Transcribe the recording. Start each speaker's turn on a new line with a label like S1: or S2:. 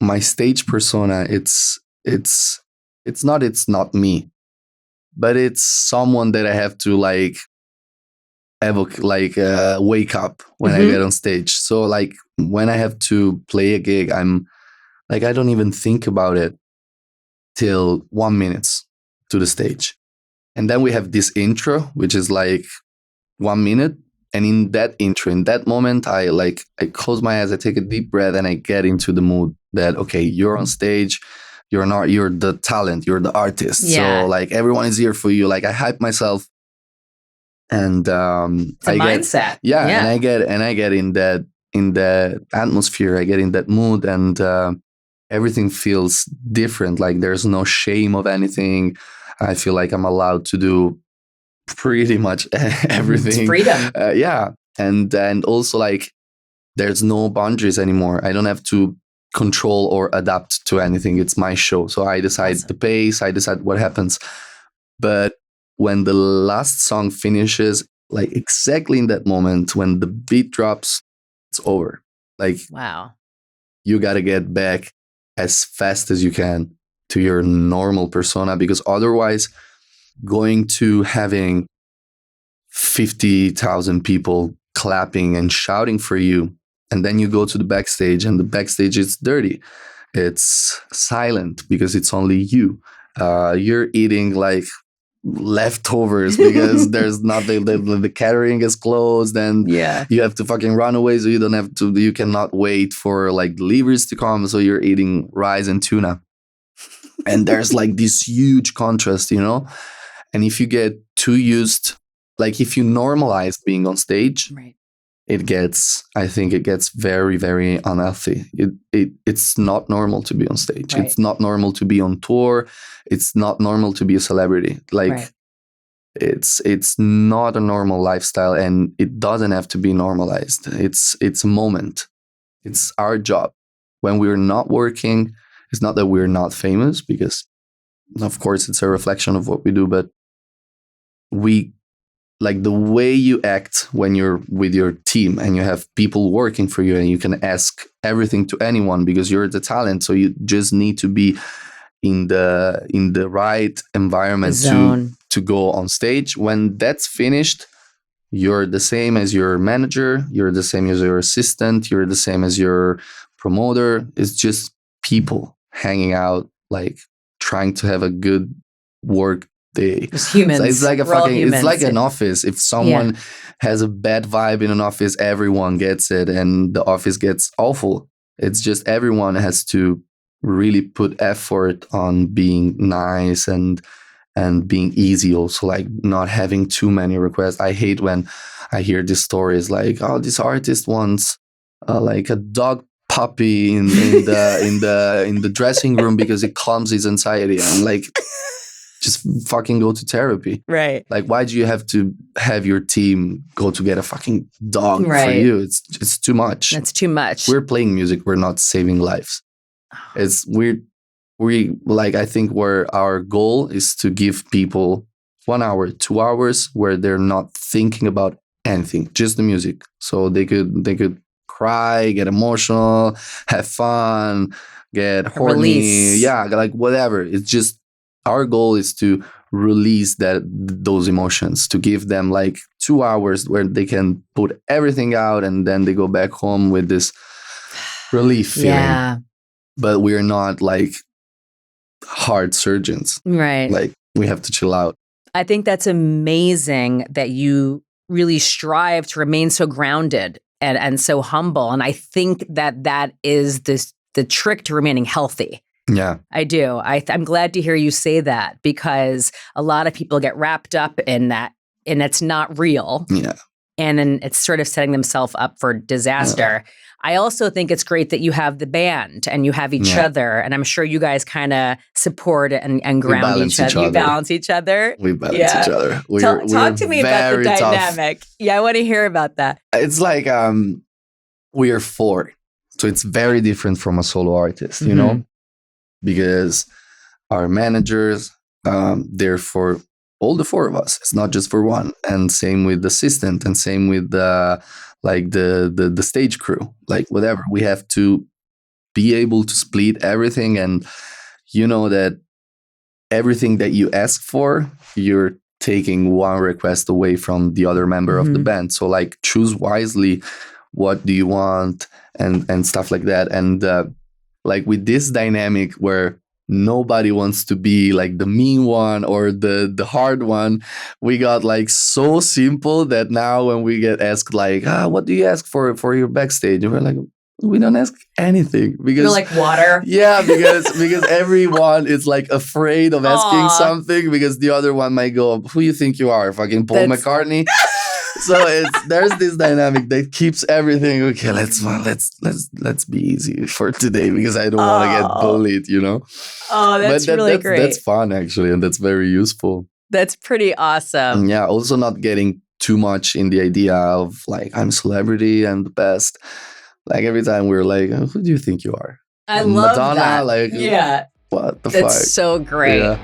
S1: my stage persona, it's not me, but it's someone that I have to like wake up when I get on stage. So like when I have to play a gig, I'm like, I don't even think about it till 1 minute to the stage. And then we have this intro, which is like 1 minute. And in that intro, in that moment, I close my eyes, I take a deep breath, and I get into the mood that, okay, you're on stage, you're the talent, you're the artist.
S2: Yeah.
S1: So like everyone is here for you. Like I hype myself, and
S2: it's a mindset.
S1: Yeah, and I get in that atmosphere, I get in that mood, and everything feels different. Like there's no shame of anything. I feel like I'm allowed to do pretty much everything.
S2: It's freedom.
S1: Yeah, and also like there's no boundaries anymore. I don't have to control or adapt to anything. It's my show, so I decide the pace, I decide what happens. But when the last song finishes, like exactly in that moment when the beat drops, it's over. Like,
S2: wow,
S1: you got to get back as fast as you can to your normal persona, because otherwise going to having 50,000 people clapping and shouting for you, and then you go to the backstage, and the backstage is dirty, it's silent because it's only you. You're eating like leftovers because there's nothing, the catering is closed, and you have to fucking run away, so you cannot wait for like deliveries to come, so you're eating rice and tuna. And there's like this huge contrast, and if you get too used, like if you normalize being on stage,
S2: right,
S1: I think it gets very, very unhealthy. It's not normal to be on stage.
S2: Right.
S1: It's not normal to be on tour. It's not normal to be a celebrity. Like,
S2: right,
S1: it's not a normal lifestyle, and it doesn't have to be normalized. It's a moment. It's our job. When we're not working, it's not that we're not famous, because of course it's a reflection of what we do, but we, like, the way you act when you're with your team and you have people working for you and you can ask everything to anyone because you're the talent, so you just need to be in the right environment to go on stage. When that's finished, you're the same as your manager, you're the same as your assistant, you're the same as your promoter. It's just people hanging out, like trying to have a good work day.
S2: It's humans.
S1: So it's like it's like an office. If someone
S2: Yeah.
S1: has a bad vibe in an office, everyone gets it, and the office gets awful. It's just everyone has to really put effort on being nice and being easy, also, like not having too many requests. I hate when I hear these stories like, oh, this artist wants like a dog puppy in the dressing room because it calms his anxiety. I'm like, just fucking go to therapy.
S2: Right.
S1: Like, why do you have to have your team go to get a fucking dog for
S2: Right.
S1: you? It's too much.
S2: That's too much.
S1: We're playing music. We're not saving lives. It's weird. I think where our goal is to give people 1 hour, 2 hours where they're not thinking about anything, just the music. So they could cry, get emotional, have fun, get horny.
S2: Release.
S1: Yeah, like whatever. It's just, our goal is to release those emotions, to give them like 2 hours where they can put everything out, and then they go back home with this relief feeling.
S2: Yeah.
S1: But we're not like heart surgeons.
S2: Right.
S1: Like, we have to chill out.
S2: I think that's amazing that you really strive to remain so grounded and so humble. And I think that is the trick to remaining healthy.
S1: Yeah.
S2: I do. I'm glad to hear you say that, because a lot of people get wrapped up in that, and it's not real.
S1: Yeah.
S2: And then it's sort of setting themselves up for disaster. Yeah. I also think it's great that you have the band and you have each other, and I'm sure you guys kind of support and ground each other. You balance each other.
S1: We balance each other.
S2: Talk to me about the dynamic. Tough. Yeah, I want to hear about that.
S1: It's like we are four, so it's very different from a solo artist, you know, because our managers, they're for all the four of us. It's not just for one. And same with the assistant, and same with the stage crew, like whatever. We have to be able to split everything, and you know that everything that you ask for, you're taking one request away from the other member of the band. So like choose wisely, what do you want, and stuff like that. And like with this dynamic where nobody wants to be like the mean one or the hard one, we got like so simple that now when we get asked like, what do you ask for your backstage, and we're like, we don't ask anything, because
S2: you're like water.
S1: Yeah, because everyone is like afraid of asking something, because the other one might go, who you think you are, fucking Paul McCartney? So there's this dynamic that keeps everything okay. Let's be easy for today, because I don't want to get bullied, you know.
S2: Oh, that's really great.
S1: That's fun actually, and that's very useful.
S2: That's pretty awesome.
S1: And yeah, also not getting too much in the idea of like, I'm a celebrity, I'm the best. Like every time we're like, who do you think you are?
S2: I love
S1: Madonna,
S2: that.
S1: like,
S2: yeah.
S1: What the fuck?
S2: That's so great.
S1: Yeah.